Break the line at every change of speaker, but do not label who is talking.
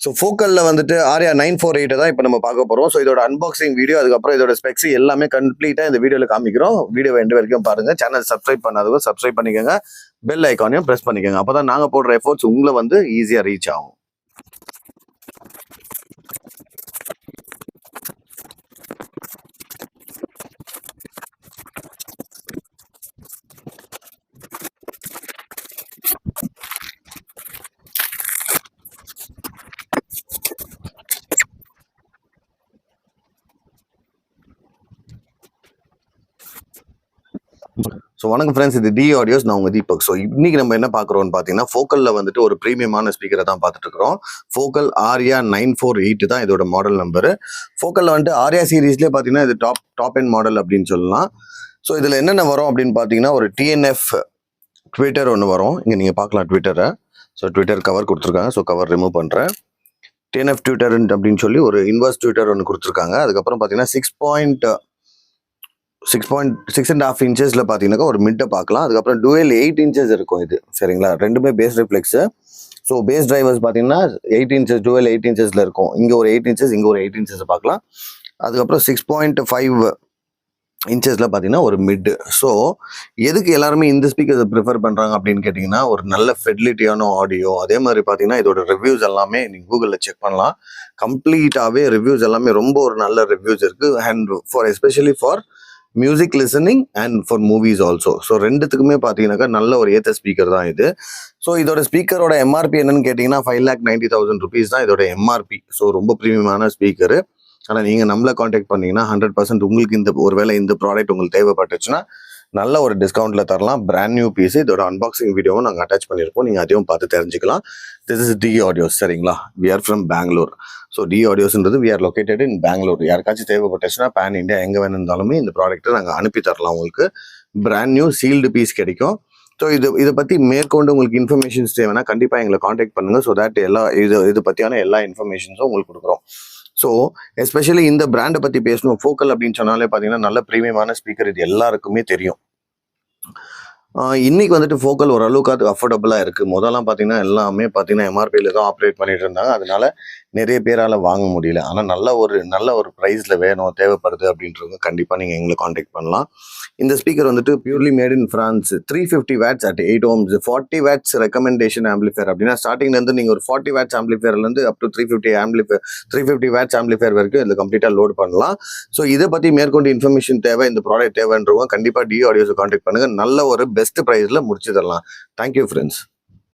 So ஃபோக்கலில் வந்துட்டு ஆர்யா 948 தான் இப்போ நம்ம பார்க்க போகிறோம். ஸோ இதோட அன்பாக்சிங் வீடியோ, அதுக்கப்புறம் இதோட ஸ்பெக்ஸ் எல்லாமே கம்ப்ளீட்டாக இந்த வீடியோவில் காமிக்கிறோம். வீடியோ எண்டு வரைக்கும் பாருங்கள். சேனல் சப்ஸ்கிரைப் பண்ணாதவங்க சப்ஸ்கிரைப் பண்ணிக்கோங்க. பெல் ஐக்கானையும் ப்ரெஸ் பண்ணிக்கோங்க. அப்போ தான் நாங்கள் போடுற எஃபோர்ட்ஸ் உங்களை வந்து ஈஸியாக ரீச் ஆகும். ஸோ வணக்கம் ஃப்ரெண்ட்ஸ், இது டி ஆடியோஸ். நான் உங்கள் தீபக். ஸோ இன்னைக்கு நம்ம என்ன பார்க்குறோம்னு பார்த்தீங்கன்னா, ஃபோக்கலில் வந்துட்டு ஒரு ப்ரீமியமான ஸ்பீக்கரை தான் பார்த்துட்டு இருக்கிறோம். ஃபோக்கல் ஆர்யா 948 தான் இதோட மாடல் நம்பரு. ஃபோக்கலில் வந்துட்டு ஆர்யா சீரீஸ்லேயே பார்த்தீங்கன்னா இது டாப் எண்ட் மாடல் அப்படின்னு சொல்லலாம். ஸோ இதில் என்னென்ன வரும் அப்படின்னு பார்த்தீங்கன்னா, ஒரு டிஎன்எஃப் ட்விட்டர் ஒன்று வரும். இங்கே நீங்கள் பார்க்கலாம் ட்விட்டரை. ஸோ ட்விட்டர் கவர் கொடுத்துருக்காங்க. ஸோ கவர் ரிமூவ் பண்ணுறேன். டிஎன்எஃப் ட்விட்டர் அப்படின்னு சொல்லி ஒரு இன்வர்ஸ் ட்விட்டர் ஒன்று கொடுத்துருக்காங்க. அதுக்கப்புறம் பார்த்தீங்கன்னா 6.5 இன்ச்சஸில் பார்த்தீங்கன்னா ஒரு மிட்டை பார்க்கலாம். அதுக்கப்புறம் டுவெல் 8 இன்ச்சஸ் இருக்கும் இது, சரிங்களா? ரெண்டுமே bass reflex. So bass drivers பார்த்தீங்கன்னா 8 இன்ச்சஸ், டுவெல் 8 இன்ச்சஸில் இருக்கும். இங்கே ஒரு 8 இன்ச்சஸ், இங்கே ஒரு 8 இன்ச்சஸ் பார்க்கலாம். அதுக்கப்புறம் 6.5 இன்ச்சஸில் பார்த்தீங்கன்னா ஒரு மிட்டு. ஸோ எதுக்கு எல்லாருமே இந்த ஸ்பீக்கர்ஸை ப்ரிஃபர் பண்ணுறாங்க அப்படின்னு கேட்டிங்கன்னா, ஒரு நல்ல ஃபெசிலிட்டியான ஆடியோ. அதே மாதிரி பார்த்தீங்கன்னா இதோட ரிவ்யூஸ் எல்லாமே நீங்கள் கூகுளில் செக் பண்ணலாம். கம்ப்ளீட்டாகவே ரிவ்யூஸ் எல்லாமே ரொம்ப ஒரு நல்ல ரிவ்யூஸ் இருக்குது. And especially for music listening and for movies also. So ரெண்டுத்துக்குமே பார்த்தீங்கன்னாக்கா நல்ல ஒரு ஏற்ற ஸ்பீக்கர் தான் இது. ஸோ இதோட ஸ்பீக்கரோட எம்ஆர்பி என்னன்னு கேட்டிங்கன்னா 5,90,000 rupees தான் இதோட எம்ஆர்பி. ஸோ ரொம்ப ப்ரீமியமான ஸ்பீக்கரு. ஆனால் நீங்கள் நம்மளை காண்டாக்ட் பண்ணிங்கன்னா 100% உங்களுக்கு ஒருவேளை இந்த ப்ராடக்ட் உங்களுக்கு தேவைப்பட்டுச்சுன்னா நல்ல ஒரு டிஸ்கவுண்ட்டில் தரலாம். Brand new piece. இதோட அன்பாக்சிங் வீடியோவும் நாங்கள் அட்டாச் பண்ணியிருப்போம். நீங்கள் அதையும் பார்த்து தெரிஞ்சுக்கலாம். திஸ் இஸ் டி ஆடியோஸ், சரிங்களா? We are from Bangalore. So D ஆடியோஸ்ன்றது we are located in Bangalore. யாருக்காச்சும் தேவைப்பட்டுச்சுன்னா பேன் இண்டியா எங்கே வேணும்னாலுமே இந்த ப்ராடக்ட்டை நாங்கள் அனுப்பி தரலாம். உங்களுக்கு பிராண்ட் நியூ சீல்டு பீஸ் கிடைக்கும். ஸோ இதை பற்றி மேற்கொண்டு உங்களுக்கு இன்ஃபர்மேஷன்ஸ் தேவைன்னா கண்டிப்பாக எங்களை காண்டாக்ட் பண்ணுங்கள். ஸோ தட் இது பற்றியான எல்லா இன்ஃபர்மேஷன்ஸும் உங்களுக்கு கொடுக்குறோம். ஸோ எஸ்பெஷலி இந்த பிராண்டை பற்றி பேசணும். ஃபோக்கல் அப்படின்னு சொன்னாலே பார்த்தீங்கன்னா நல்ல ப்ரீமியமான ஸ்பீக்கர். இது எல்லாருக்குமே தெரியும். இன்னைக்கு வந்துட்டு ஃபோக்கல் ஓரளவுக்கு அது அஃபோர்டபுளாக இருக்குது. முதல்லாம் பார்த்தீங்கன்னா எல்லாமே பார்த்தீங்கன்னா எம்ஆர்பியில் தான் ஆப்ரேட் பண்ணிட்டு இருந்தாங்க. அதனால நிறைய பேரால் வாங்க முடியல. ஆனால் நல்ல ஒரு ப்ரைஸில் வேணும், தேவைப்படுது அப்படின்றவங்க கண்டிப்பாக நீங்கள் எங்களை காண்டாக்ட் பண்ணலாம். இந்த ஸ்பீக்கர் வந்துட்டு purely made in France. 350 watts at 8 ohms, 40 watts recommendation amplifier. அப்படின்னா ஸ்டார்டிங்லேருந்து நீங்கள் ஒரு 40 watts ஆம்பிளிஃபயர்லேருந்து அப் டு 350 watts ஆம்பிளிஃபயர் வரைக்கும் இதில் கம்ப்ளீட்டாக லோட் பண்ணலாம். ஸோ இதை பற்றி மேற்கொண்டு இன்ஃபர்மேஷன் தேவை, இந்த ப்ராடக்ட் தேவைன்றவங்க கண்டிப்பாக டி ஆடியோஸை காண்டாக்ட் பண்ணுங்கள். நல்ல ஒரு பெஸ்ட் ப்ரைஸில் முடிச்சு தரலாம். Thank you friends.